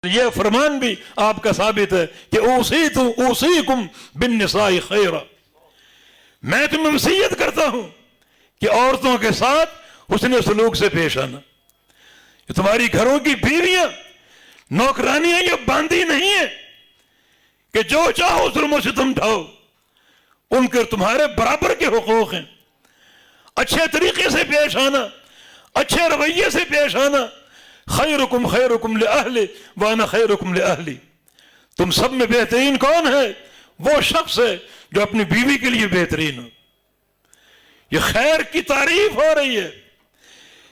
یہ فرمان بھی آپ کا ثابت ہے کہ اوصیکم بالنساء خیرا، میں تمہیں وصیت کرتا ہوں کہ عورتوں کے ساتھ حسن سلوک سے پیش آنا۔ یہ تمہاری گھروں کی بیویاں نوکرانیاں یہ باندھی نہیں ہیں کہ جو چاہو ظلم و ستم ڈھاؤ، ان کے تمہارے برابر کے حقوق ہیں۔ اچھے طریقے سے پیش آنا، اچھے رویے سے پیش آنا۔ خیرکم خیرکم لأہلی وانا خیرکم لأہلی، تم سب میں بہترین کون ہے؟ وہ شخص ہے جو اپنی بیوی کے لیے بہترین ہو۔ یہ خیر کی تعریف ہو رہی ہے۔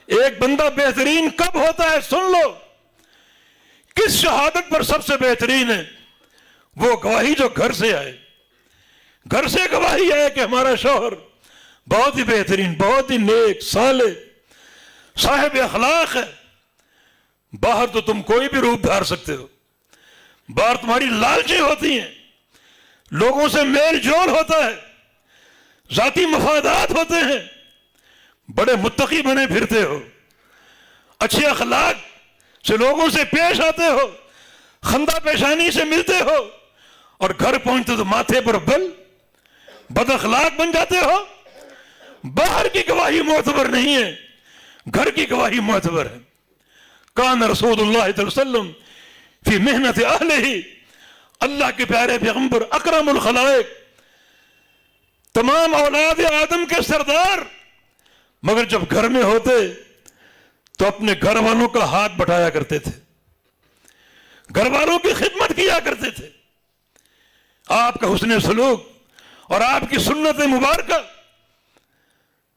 ایک بندہ بہترین کب ہوتا ہے سن لو، کس شہادت پر سب سے بہترین ہے؟ وہ گواہی جو گھر سے آئے، گھر سے گواہی آئے کہ ہمارا شوہر بہت ہی بہترین، بہت ہی نیک، صالح، صاحب اخلاق ہے۔ باہر تو تم کوئی بھی روپ دھار سکتے ہو، باہر تمہاری لالچیں ہوتی ہیں، لوگوں سے میل جول ہوتا ہے، ذاتی مفادات ہوتے ہیں، بڑے متقی بنے پھرتے ہو، اچھے اخلاق سے لوگوں سے پیش آتے ہو، خندہ پیشانی سے ملتے ہو، اور گھر پہنچتے تو ماتھے پر بل، بد اخلاق بن جاتے ہو۔ باہر کی گواہی معتبر نہیں ہے، گھر کی گواہی معتبر ہے۔ کان رسول اللہ صلی اللہ علیہ وسلم فی محنت اہلہ، اللہ کے پیارے پیغمبر اکرم الخلائق، تمام اولاد آدم کے سردار، مگر جب گھر میں ہوتے تو اپنے گھر والوں کا ہاتھ بٹایا کرتے تھے، گھر والوں کی خدمت کیا کرتے تھے۔ آپ کا حسن سلوک اور آپ کی سنت مبارکہ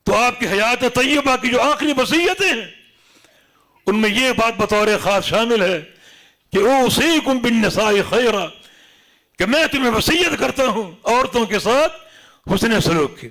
تو آپ کی حیات طیبہ کی جو آخری وصیتیں ہیں ان میں یہ بات بطور خاص شامل ہے کہ اوصیکم بالنساء خیرا، کہ میں تمہیں وصیت کرتا ہوں عورتوں کے ساتھ حسن سلوک کی۔